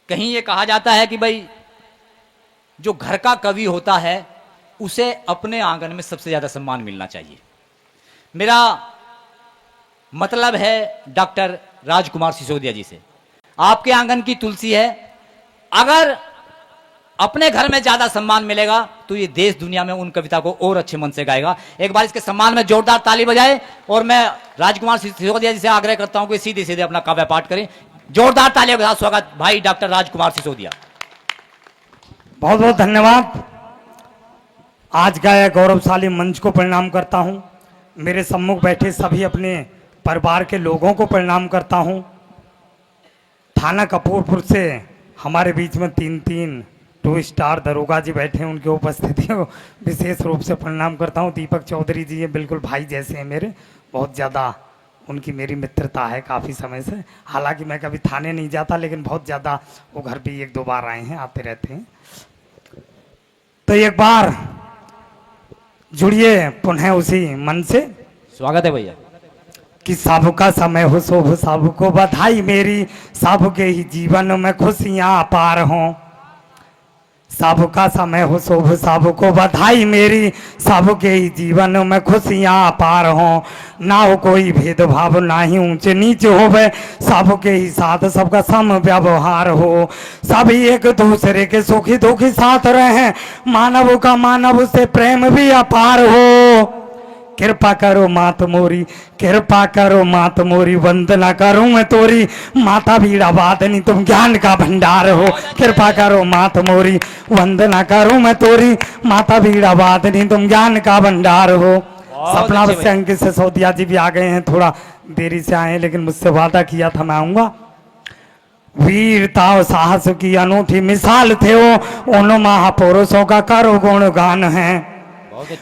कहीं ये कहा जाता है कि भाई जो घर का कवि होता है उसे अपने आंगन में सबसे ज्यादा सम्मान मिलना चाहिए। मेरा मतलब है डॉक्टर राजकुमार सिसोदिया जी से, आपके आंगन की तुलसी है, अगर अपने घर में ज्यादा सम्मान मिलेगा तो ये देश दुनिया में उन कविता को और अच्छे मन से गाएगा। एक बार इसके सम्मान में जोरदार ताली बजाए और मैं राजकुमार सिसोदिया जी से आग्रह करता हूं कि सीधे सीधे अपना काव्य पाठ करें। जोरदार तालियों के साथ स्वागत भाई डॉक्टर राजकुमार सिसोदिया। बहुत बहुत धन्यवाद। आज का यह गौरवशाली मंच को प्रणाम करता हूं। मेरे सम्मुख बैठे सभी अपने परिवार के लोगों को प्रणाम करता हूं। थाना कपूरपुर से हमारे बीच में तीन 2 स्टार दरोगा जी बैठे हैं, उनकी उपस्थिति को विशेष रूप से प्रणाम करता हूं। दीपक चौधरी जी ये बिल्कुल भाई जैसे हैं मेरे, बहुत ज़्यादा उनकी मेरी मित्रता है काफ़ी समय से। हालांकि मैं कभी थाने नहीं जाता, लेकिन बहुत ज़्यादा वो घर भी 1-2 बार आए हैं, आते रहते हैं। तो एक बार जुड़िए पुनः उसी मन से। स्वागत है भैया। कि सबका समय हो शुभ, सबको बधाई मेरी, सबके ही जीवन में खुशियां अपार हों। सबका समय हो शुभ, सबको बधाई मेरी, सबके ही जीवन में खुशियां अपार हों। ना हो कोई भेदभाव, ना ही ऊंचे नीचे होवे, सबके ही साथ सबका सम व्यवहार हो। सभी एक दूसरे के सुखी दुखी साथ रहें, मानव का मानव से प्रेम भी अपार हो। कृपा करो मात मोरी, कृपा करो मात मोरी, वंदना करूं मैं तोरी, माता बीड़ा वादनी तुम ज्ञान का भंडार हो। कृपा करो मात मोरी, वंदना करूं मैं तोरी, माता बीड़ा वादनी तुम ज्ञान का भंडार हो। सपना से अंकित सिसोदिया जी भी आ गए हैं, थोड़ा देरी से आए हैं, लेकिन मुझसे वादा किया था मैं आऊंगा। वीरता और साहस की अनूठी मिसाल थे वो, उन महापुरुषों का करो गुणगान है।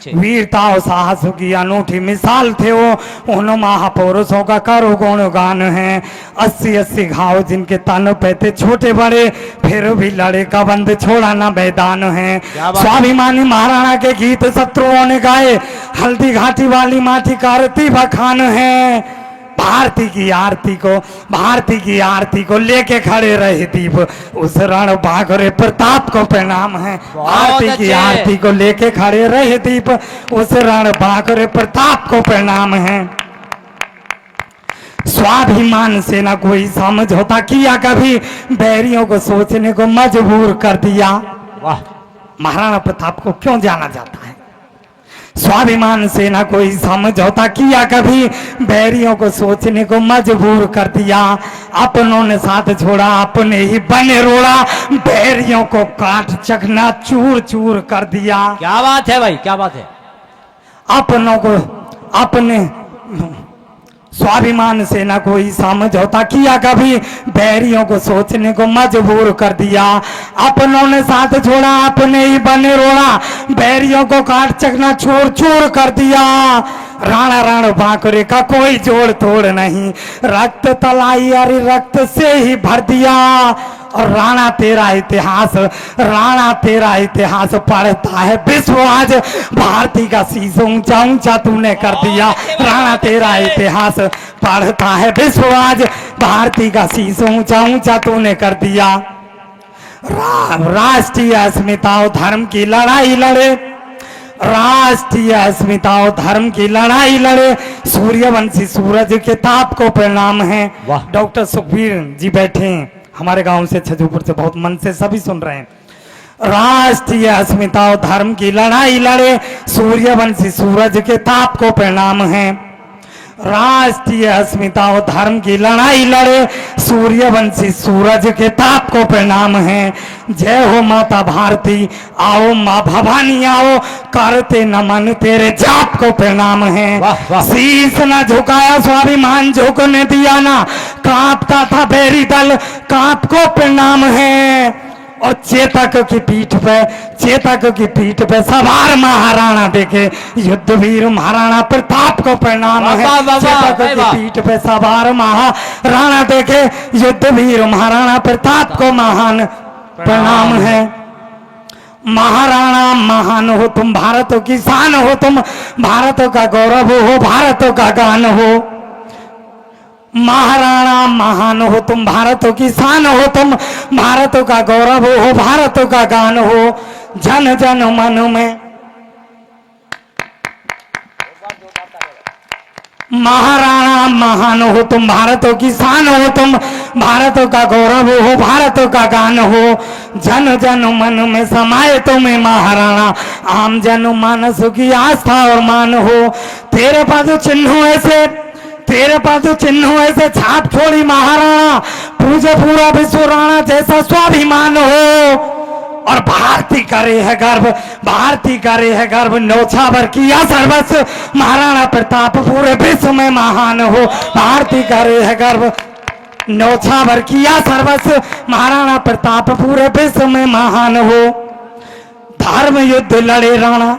वीरता और साहस की अनूठी मिसाल थे वो, उन महापुरुषों का करो गुणगान है। 80 घाव जिनके तन पे थे छोटे बड़े, फिर भी लड़े का बंद छोड़ा ना मैदान है। स्वाभिमानी महाराणा के गीत शत्रुओं ने गाए, हल्दी घाटी वाली माटी करती बखान है। भारती की आरती को लेके खड़े रहे दीप, उस रण बाघरे प्रताप को प्रणाम है। भारती की आरती को लेके खड़े रहे दीप, उस रण बाघरे प्रताप को प्रणाम है। स्वाभिमान से ना कोई समझौता किया, कभी बैरियों को सोचने को मजबूर कर दिया। वाह, महाराणा प्रताप को क्यों जाना जाता है? स्वाभिमान से ना कोई समझौता किया, कभी बैरियों को सोचने को मजबूर कर दिया। अपनों ने साथ छोड़ा, अपने ही बने रोड़ा, बैरियों को काट चकना चूर चूर कर दिया। क्या बात है भाई, क्या बात है। अपनों को अपने स्वाभिमान से ना कोई समझौता किया, कभी बैरियों को सोचने को मजबूर कर दिया। अपनों ने साथ छोड़ा, अपने ही बने रोड़ा, बैरियों को काट चकना चूर चूर कर दिया। राणा रण बांकुरे का कोई जोड़ तोड़ नहीं, रक्त तलाई अरे रक्त से ही भर दिया। और राणा तेरा इतिहास पढ़ता है विश्व आज, भारती का शीश ऊंचा ऊंचा तूने कर दिया। राणा तेरा इतिहास पढ़ता है विश्व आज, भारती का शीश ऊंचा ऊंचा तूने कर दिया। राष्ट्रीय अस्मिता और धर्म की लड़ाई लड़े, राष्ट्रीय अस्मिता और धर्म की लड़ाई लड़े, सूर्यवंशी सूरज के ताप को प्रणाम है। डॉक्टर सुखबीर जी बैठे हैं हमारे गांव से, छजूपुर से, बहुत मन से सभी सुन रहे हैं। राष्ट्रीय अस्मिता और धर्म की लड़ाई लड़े, सूर्यवंशी सूरज के ताप को प्रणाम है। राष्ट्रीय अस्मिता और धर्म की लड़ाई लड़े, सूर्यवंशी सूरज के ताप को प्रणाम है। जय हो माता भारती, आओ माँ भवानी आओ, करते नमन तेरे जाप को प्रणाम है। शीश न झुकाया, स्वाभिमान झुकने दिया ना, कांपता था बैरी दल, कांप को प्रणाम है। और चेतक की पीठ पे सवार महाराणा देखे, युद्धवीर महाराणा प्रताप को प्रणाम है। चेतक की पीठ पे सवार महाराणा देखे, युद्धवीर महाराणा प्रताप को महान प्रणाम है। महाराणा महान हो तुम, भारत की शान हो तुम, भारत का गौरव हो, भारत का गान हो। महाराणा महान हो तुम, भारतों की शान हो तुम, भारतों का गौरव हो, भारतों का गान हो, जन जन मन में। महाराणा महान हो तुम, भारतों की शान हो तुम, भारतों का गौरव हो, भारतों का गान हो, जन जन मन में समाये तुम्हें महाराणा, आम जन मानस की आस्था और मान हो। तेरे पास चिन्ह ऐसे, तेरे पास चिन्ह ऐसे छाप छोड़ी महाराणा, पूजे पूरा विश्व राणा जैसा स्वाभिमान हो। और भारती करे है गर्व, भारती करे है गर्व, न्योछावर किया सर्वस्व, महाराणा प्रताप पूरे विश्व में महान हो। भारती करे है गर्व, न्योछावर किया सर्वस्व, महाराणा प्रताप पूरे विश्व में महान हो। धर्म युद्ध लड़े राणा,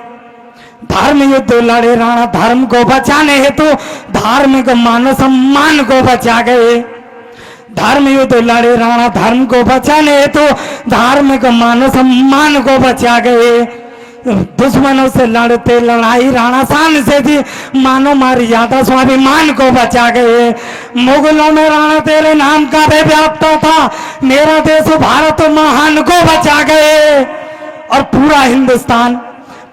धर्म युद्ध लड़े राणा, धर्म को बचाने हेतु धार्मिक मान सम्मान को बचा गए। धर्म युद्ध लड़े राणा, धर्म को बचाने हेतु धार्मिक मान सम्मान को बचा गए। दुश्मनों से लड़ते लड़ाई राणा शान से थी, मानो मर्यादा स्वाभिमान को बचा गए। मुगलों में राणा तेरे नाम का भी व्याप्ता था, मेरा देश भारत महान को बचा गए। और पूरा हिंदुस्तान,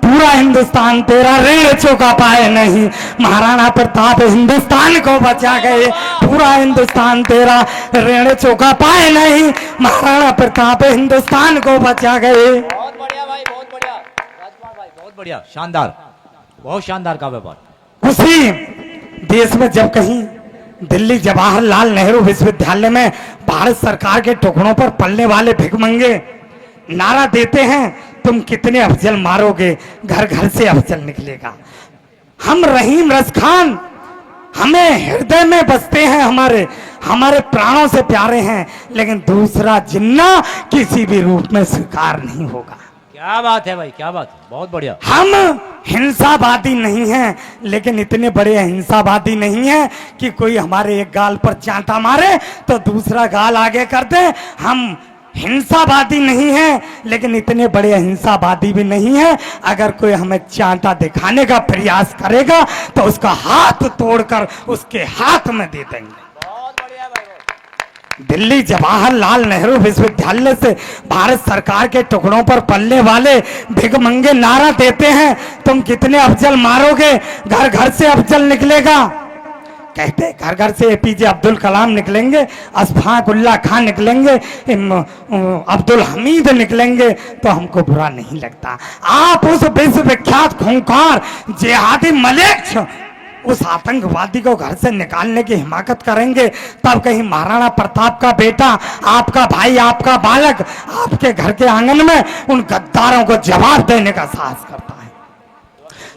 पूरा हिंदुस्तान तेरा ऋण चुका पाए नहीं, महाराणा प्रताप हिंदुस्तान को बचा गए। पूरा हिंदुस्तान तेरा ऋण चुका पाए नहीं, महाराणा प्रताप हिंदुस्तान को बचा गए। बहुत बढ़िया भाई, बहुत बढ़िया राजकुमार भाई, बहुत बढ़िया, शानदार, बहुत शानदार का व्यापार। उसी देश में जब कहीं दिल्ली जवाहरलाल नेहरू विश्वविद्यालय में भारत सरकार के टुकड़ों पर पलने वाले भिखमंगे नारा देते हैं, तुम कितने अफजल मारोगे, घर घर से अफजल निकलेगा। हम रहीम रस खान हमें हृदय में बसते हैं, हमारे हमारे प्राणों से प्यारे हैं, लेकिन दूसरा जिन्ना किसी भी रूप में स्वीकार नहीं होगा। क्या बात है भाई, क्या बात है, बहुत बढ़िया। हम हिंसावादी नहीं हैं, लेकिन इतने बड़े हिंसावादी नहीं हैं कि कोई हमारे एक गाल पर चांटा मारे तो दूसरा गाल आगे कर दे। हम हिंसावादी नहीं है, लेकिन इतने बड़े हिंसावादी भी नहीं है। अगर कोई हमें चांटा दिखाने का प्रयास करेगा तो उसका हाथ तोड़कर उसके हाथ में दे देंगे। बहुत बढ़िया भाई। दिल्ली जवाहरलाल नेहरू विश्वविद्यालय से भारत सरकार के टुकड़ों पर पलने वाले भिखमंगे नारा देते हैं, तुम कितने अफजल मारोगे, घर घर से अफजल निकलेगा। कहते घर घर से एपीजे अब्दुल कलाम निकलेंगे, अशफाक उल्लाह खान निकलेंगे, अब्दुल हमीद निकलेंगे, तो हमको बुरा नहीं लगता। आप उस विश्वविख्यात खूंखार जिहादी मलेक्ष उस आतंकवादी को घर से निकालने की हिमाकत करेंगे, तब कहीं महाराणा प्रताप का बेटा, आपका भाई, आपका बालक आपके घर के आंगन में उन गद्दारों को जवाब देने का साहस करता है।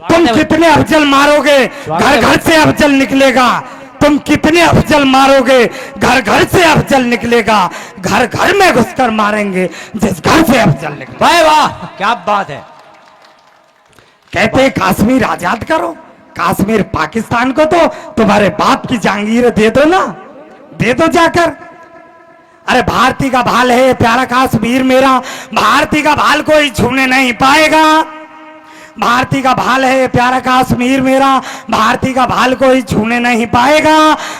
तुम कितने अफजल मारोगे, घर घर से अफजल निकलेगा। तुम कितने अफजल मारोगे, घर घर से अफजल निकलेगा। घर घर में घुसकर मारेंगे जिस घर से अफजल निकले। भाई वाह, क्या बात है। कहते कश्मीर आजाद करो, कश्मीर पाकिस्तान को तो तुम्हारे बाप की जागीर दे दो ना, दे दो जाकर। अरे भारती का भाल है प्यारा कश्मीर मेरा, भारती का भाल कोई छूने नहीं पाएगा। भारती का भाल है प्यारा कश्मीर मेरा, भारती का भाल कोई छूने नहीं पाएगा।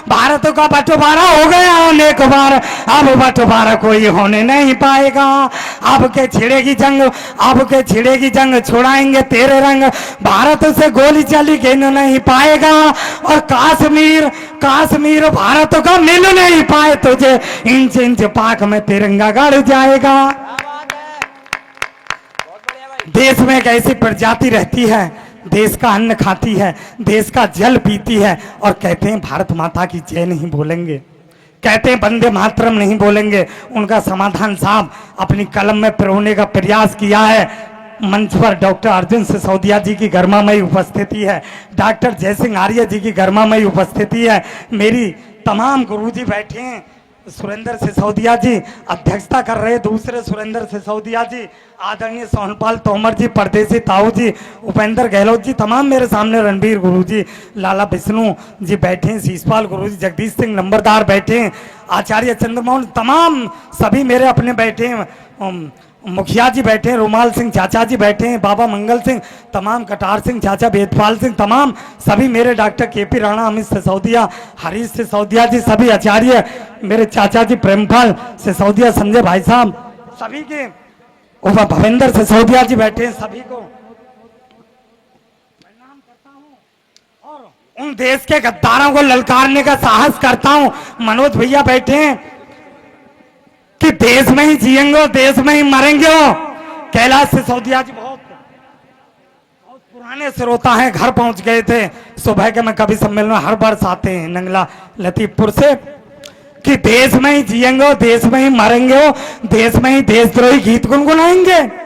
भारत का बंटवारा हो गया अनेक बार, अब बंटवारा कोई होने नहीं पाएगा। अब के छिड़ेगी जंग, अब के छिड़ेगी जंग, छुड़ाएंगे तेरे रंग, भारत से गोली चली गिन नहीं पाएगा। और कश्मीर, कश्मीर भारत का मिल नहीं पाए तुझे, इंच इंच पाक में तिरंगा गड़ जाएगा। देश में एक ऐसी प्रजाति रहती है, देश का अन्न खाती है, देश का जल पीती है, और कहते हैं भारत माता की जय नहीं बोलेंगे, कहते हैं वंदे मातरम नहीं बोलेंगे। उनका समाधान साहब अपनी कलम में पिरोने का प्रयास किया है। मंच पर डॉक्टर अर्जुन सिसोदिया जी की गर्मामयी उपस्थिति है, डॉक्टर जयसिंह आर्य जी की गर्मामयी उपस्थिति है, मेरी तमाम गुरुजी बैठे हैं, सुरेंद्र सिसोदिया जी अध्यक्षता कर रहे, दूसरे सुरेंद्र सिसोदिया जी, आदरणीय सोनपाल तोमर जी, परदेसी ताऊ जी, उपेंद्र गहलोत जी, तमाम मेरे सामने रणबीर गुरुजी, लाला विष्णु जी बैठे हैं, शीशपाल गुरुजी, जगदीश सिंह नंबरदार बैठे हैं, आचार्य चंद्रमोहन, तमाम सभी मेरे अपने बैठे हैं, मुखिया जी बैठे हैं, रूमाल सिंह चाचा जी बैठे हैं, बाबा मंगल सिंह, तमाम कटार सिंह चाचा, वेदपाल सिंह, तमाम सभी मेरे डॉक्टर केपी राणा, अमित सिसोदिया, हरीश सिसोदिया जी, सभी आचार्य, मेरे चाचा जी प्रेमपाल सिसोदिया, संजय भाई साहब, सभी के ऊपर भवेंद्र सिसोदिया जी बैठे हैं, सभी को प्रणाम करता हूं और उन देश के गद्दारों को ललकारने का साहस करता हूं। मनोज भैया बैठे हैं कि देश में ही जिएंगे और देश में ही मरेंगे। कैलाश सिसोदिया जी बहुत पुराने श्रोता हैं, घर पहुंच गए थे सुबह के। मैं कभी सम्मेलन में हर वर्ष आते हैं नंगला लतीफपुर से, कि देश में ही जिएंगे और देश में ही मरेंगे, देश में ही देशद्रोही गीत गुनगुनाएंगे,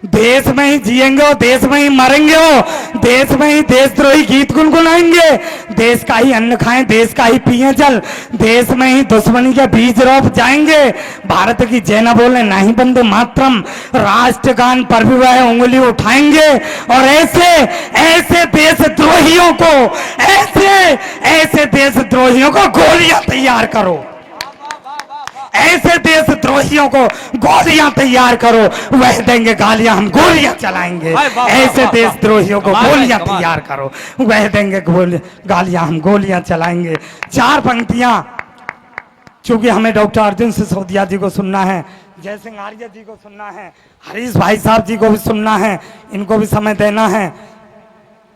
देश में ही जिएंगे और देश में ही मरेंगे, देश में ही देशद्रोही गीत गुनगुनाएंगे, देश का ही अन्न खाएं, देश का ही पिए जल, देश में ही दुश्मनी के बीज रोप जाएंगे। भारत की जय न बोले ना ही वंदे मातरम, राष्ट्रगान पर भी वह उंगली उठाएंगे और ऐसे ऐसे देशद्रोहियों को ऐसे देशद्रोहियों को गोलियां तैयार करो, ऐसे देशद्रोहियों को गोलियां तैयार करो, वह देंगे गालियां हम गोलियां चलाएंगे। ऐसे देशद्रोहियों को गोलियां तैयार करो, वह देंगे गालियां हम गोलियां चलाएंगे। चार पंक्तियां, चूंकि हमें डॉक्टर अर्जुन सिसोदिया जी को सुनना है, जय सिंह आर्य जी को सुनना है, हरीश भाई साहब जी को भी सुनना है, इनको भी समय देना है,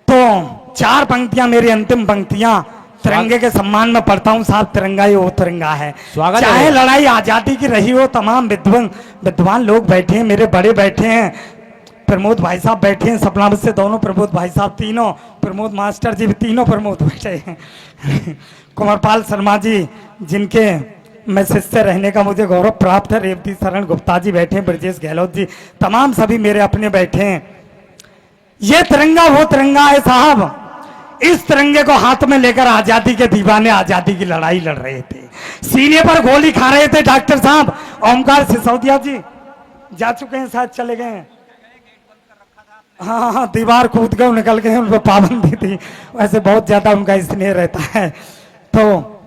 तो चार पंक्तियां मेरी अंतिम पंक्तियां तिरंगे के सम्मान में पढ़ता हूं। साहब, तिरंगा ही वो तिरंगा है, चाहे लड़ाई आजादी की रही हो। तमाम विद्वान लोग बैठे हैं, मेरे बड़े बैठे हैं, प्रमोद भाई साहब बैठे हैं, सपनावत से दोनों प्रमोद भाई साहब, तीनों प्रमोद मास्टर जी भी, तीनों प्रमोद बैठे हैं कुंवरपाल शर्मा जी, जिनके मैं शिष्य रहने का मुझे गौरव प्राप्त है, रेवती शरण गुप्ता जी बैठे हैं, ब्रजेश गहलोत जी, तमाम सभी मेरे अपने बैठे हैं। ये तिरंगा वो तिरंगा है साहब, इस तिरंगे को हाथ में लेकर आजादी के दीवाने आजादी की लड़ाई लड़ रहे थे, सीने पर गोली खा रहे थे। डॉक्टर साहब ओमकार सिसोदिया जी जा चुके हैं, शायद चले गए हैं, हाँ, दीवार कूद गए, निकल गए, उन पर पाबंदी थी, वैसे बहुत ज्यादा उनका स्नेह रहता है। तो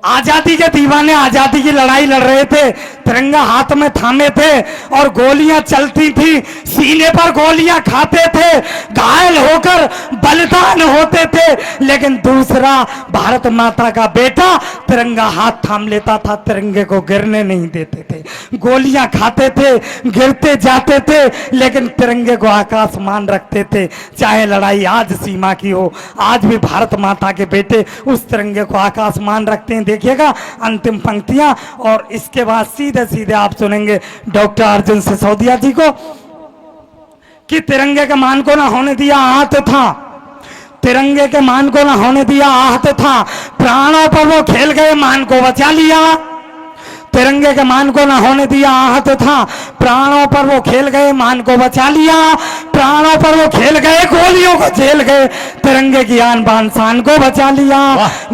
आजादी के दीवाने आजादी की लड़ाई लड़ रहे थे, तिरंगा हाथ में थामे थे और गोलियां चलती थी, सीने पर गोलियां खाते थे, घायल होकर बलिदान होते थे, लेकिन दूसरा भारत माता का बेटा तिरंगा हाथ थाम लेता था, तिरंगे को गिरने नहीं देते थे, गोलियां खाते थे, गिरते जाते थे, लेकिन तिरंगे को आकाशमान रखते थे। चाहे लड़ाई आज सीमा की हो, आज भी भारत माता के बेटे उस तिरंगे को आकाशमान रखते हैं। देखिएगा अंतिम पंक्तियां, और इसके बाद सीधे सीधे आप सुनेंगे डॉक्टर अर्जुन सिसोदिया जी को, कि तिरंगे के मान को ना होने दिया आहत था, तिरंगे के मान को ना होने दिया आहत था, प्राणों पर वो खेल गए मान को बचा लिया, तिरंगे के मान को ना होने दिया आहत था, प्राणों पर वो खेल गए मान को बचा लिया, प्राणों पर वो खेल गए गोलियों को झेल गए, तिरंगे की आन बान शान को बचा लिया।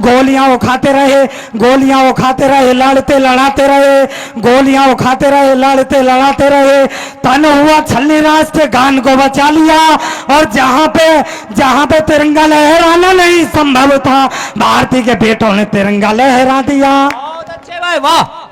गोलियां वो खाते रहे, गोलियां वो खाते रहे, लड़ते लड़ाते रहे, गोलियां वो खाते रहे, लड़ते लड़ाते रहे, तन हुआ छलनी राष्ट्र गान को बचा लिया। और जहां पे तिरंगा लहराना नहीं संभव था, भारती के बेटों ने तिरंगा लहरा दिया। बहुत अच्छे भाई, वाह।